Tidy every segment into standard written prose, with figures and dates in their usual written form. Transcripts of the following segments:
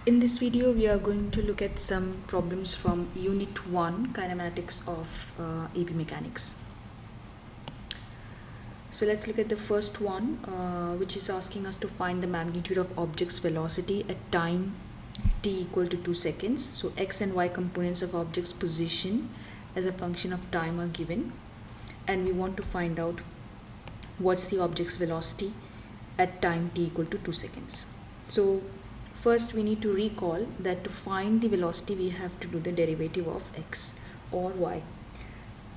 In this video, we are going to look at some problems from Unit 1, Kinematics of AP Mechanics. So let's look at the first one, which is asking us to find the magnitude of object's velocity at time t equal to 2 seconds. So x and y components of object's position as a function of time are given, and we want to find out what's the object's velocity at time t equal to 2 seconds. So first we need to recall that to find the velocity we have to do the derivative of x or y.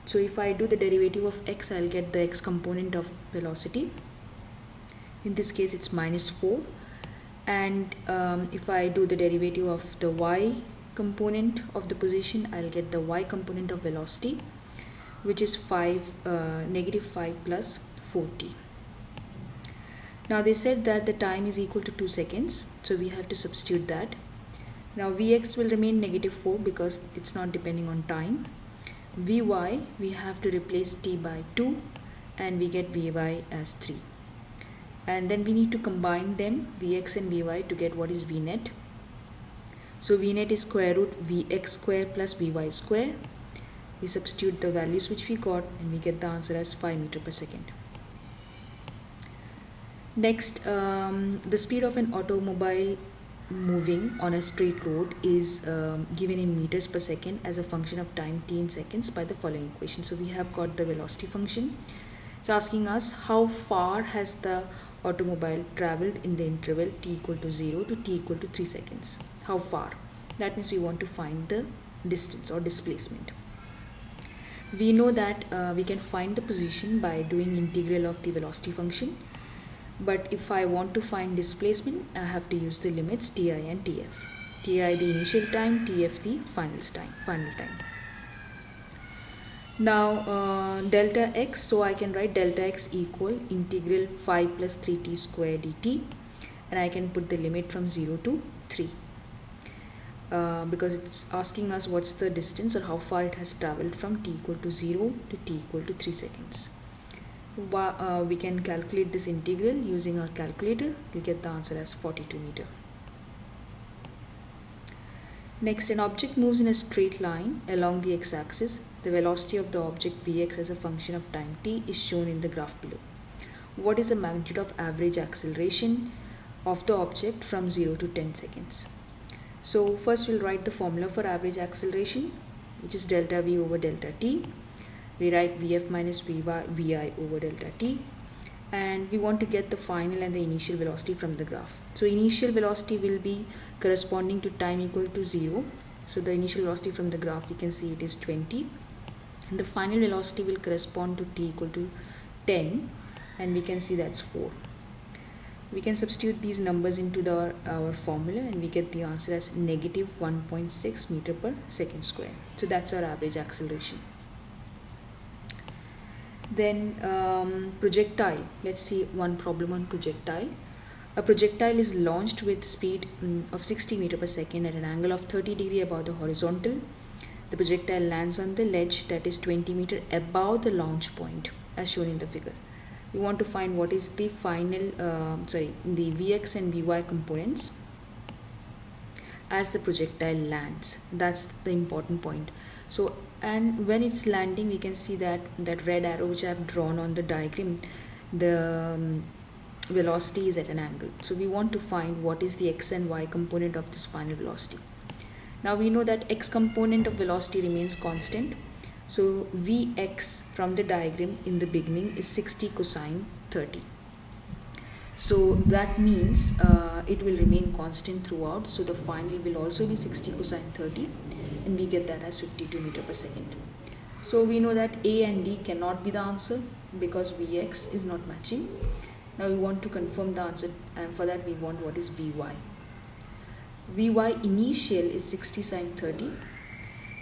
So if I do the derivative of x, I'll get the x component of velocity. In this case it's minus 4, and if I do the derivative of the y component of the position, I'll get the y component of velocity, which is negative 5 plus 4t. Now they said that the time is equal to 2 seconds, so we have to substitute that. Now Vx will remain negative 4 because it's not depending on time. Vy, we have to replace t by 2 and we get Vy as 3. And then we need to combine them, Vx and Vy, to get what is Vnet. So Vnet is square root Vx square plus Vy square. We substitute the values which we got and we get the answer as 5 meters per second. Next, the speed of an automobile moving on a straight road is given in meters per second as a function of time t in seconds by the following equation. So we have got the velocity function. It's asking us how far has the automobile traveled in the interval t equal to 0 to t equal to 3 seconds. How far? That means we want to find the distance or displacement. We know that we can find the position by doing integral of the velocity function. But if I want to find displacement, I have to use the limits ti and tf. Ti the initial time, tf the final time. Now delta x, so I can write delta x equal integral 5 plus 3t square dt, and I can put the limit from 0 to 3 because it's asking us what's the distance or how far it has traveled from t equal to 0 to t equal to 3 seconds. We can calculate this integral using our calculator. We'll get the answer as 42 meters. Next, an object moves in a straight line along the x-axis. The velocity of the object Vx as a function of time t is shown in the graph below. What is the magnitude of average acceleration of the object from 0 to 10 seconds? So first we'll write the formula for average acceleration, which is delta v over delta t. We write Vf minus Vi over delta t, and we want to get the final and the initial velocity from the graph. So initial velocity will be corresponding to time equal to 0. So the initial velocity from the graph, we can see it is 20, and the final velocity will correspond to t equal to 10, and we can see that's 4. We can substitute these numbers into our formula and we get the answer as negative 1.6 meter per second square. So that's our average acceleration. Then projectile. Let's see one problem on projectile. A projectile is launched with speed of 60 meters per second at an angle of 30 degrees above the horizontal. The projectile lands on the ledge that is 20 meters above the launch point as shown in the figure. We want to find what is the final, the Vx and Vy components as the projectile lands. That's the important point. So, and when it's landing, we can see that red arrow which I have drawn on the diagram, the velocity is at an angle. So we want to find what is the x and y component of this final velocity. Now we know that x component of velocity remains constant. So Vx from the diagram in the beginning is 60 cosine 30. So that means it will remain constant throughout. So the final will also be 60 cosine 30, and we get that as 52 meters per second. So we know that A and D cannot be the answer because Vx is not matching. Now we want to confirm the answer, and for that we want what is Vy. Vy initial is 60 sine 30,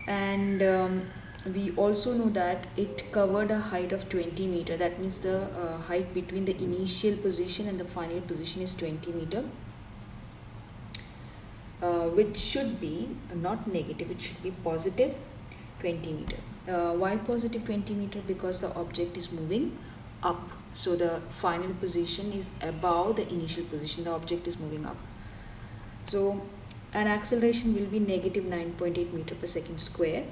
and we also know that it covered a height of 20 meters. That means the height between the initial position and the final position is 20 meters, which should be not negative, it should be positive 20 meters. Why positive 20 meters? Because the object is moving up. So the final position is above the initial position. The object is moving up. So and acceleration will be negative 9.8 meter per second square.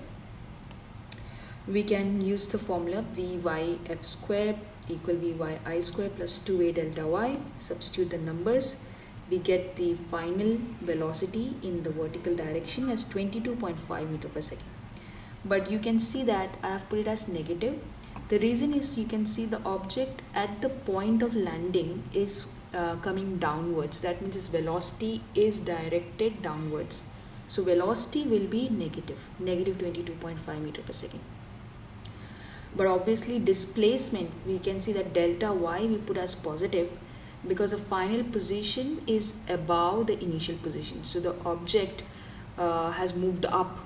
We can use the formula Vyf square equal Vyi square plus 2a delta y. Substitute the numbers. We get the final velocity in the vertical direction as 22.5 meter per second. But you can see that I have put it as negative. The reason is you can see the object at the point of landing is coming downwards. That means its velocity is directed downwards. So velocity will be negative 22.5 meter per second. But obviously displacement, we can see that delta y we put as positive because the final position is above the initial position. So the object has moved up,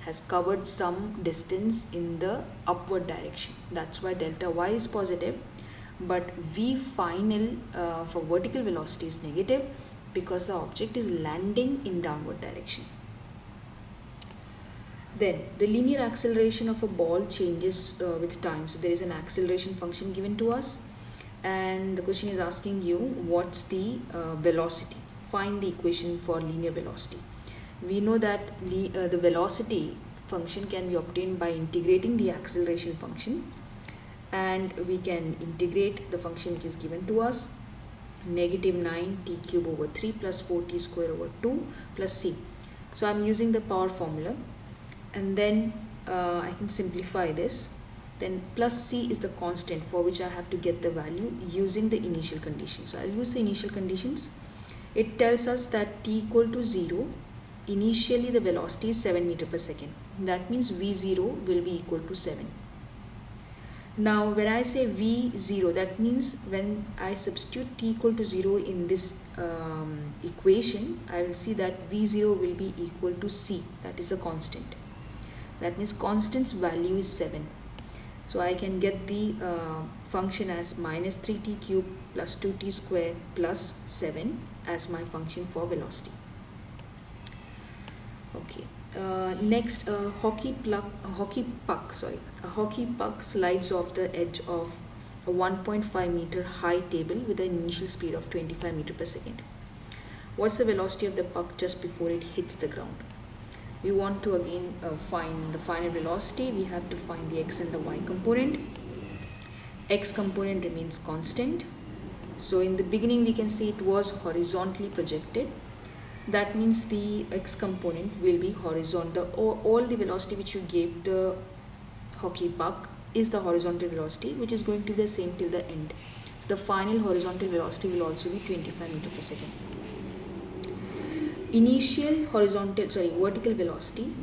has covered some distance in the upward direction. That's why delta y is positive, but v final for vertical velocity is negative because the object is landing in downward direction. Then the linear acceleration of a ball changes with time. So there is an acceleration function given to us, and the question is asking you what's the velocity. Find the equation for linear velocity. We know that the velocity function can be obtained by integrating the acceleration function, and we can integrate the function which is given to us, negative 9t cube over 3 plus 4t square over 2 plus c. So I'm using the power formula, and then I can simplify this. Then plus c is the constant for which I have to get the value using the initial condition. So I'll use the initial conditions. It tells us that t equal to 0, initially the velocity is 7 meter per second. That means v0 will be equal to 7. Now when I say v0, that means when I substitute t equal to 0 in this equation, I will see that v0 will be equal to c, that is a constant. That means constant's value is 7. So I can get the function as minus 3t cube plus 2t square plus 7 as my function for velocity. Okay. Next, a hockey puck slides off the edge of a 1.5 meter high table with an initial speed of 25 meter per second. What's the velocity of the puck just before it hits the ground? We want to again find the final velocity. We have to find the x and the y component. X component remains constant. So in the beginning we can see it was horizontally projected. That means the x component will be horizontal. All the velocity which you gave the hockey puck is the horizontal velocity, which is going to be the same till the end. So the final horizontal velocity will also be 25 meter per second. Initial vertical velocity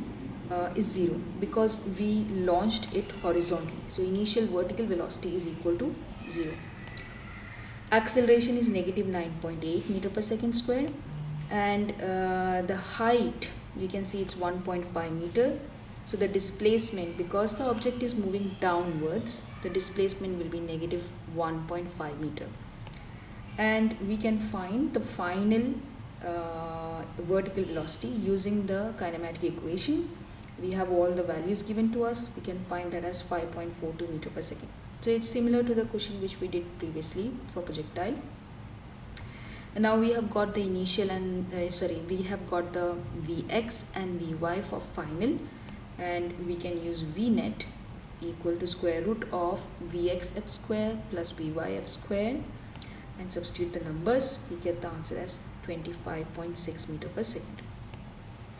is 0 because we launched it horizontally. So initial vertical velocity is equal to 0. Acceleration is negative 9.8 meter per second square, and the height, we can see it's 1.5 meter. So the displacement, because the object is moving downwards, the displacement will be negative 1.5 meter. And we can find the final vertical velocity using the kinematic equation. We have all the values given to us. We can find that as 5.42 meter per second. So it's similar to the question which we did previously for projectile. And now we have got the initial and we have got the Vx and Vy for final, and we can use Vnet equal to square root of Vxf square plus Vyf square, and substitute the numbers. We get the answer as 25.6 meter per second.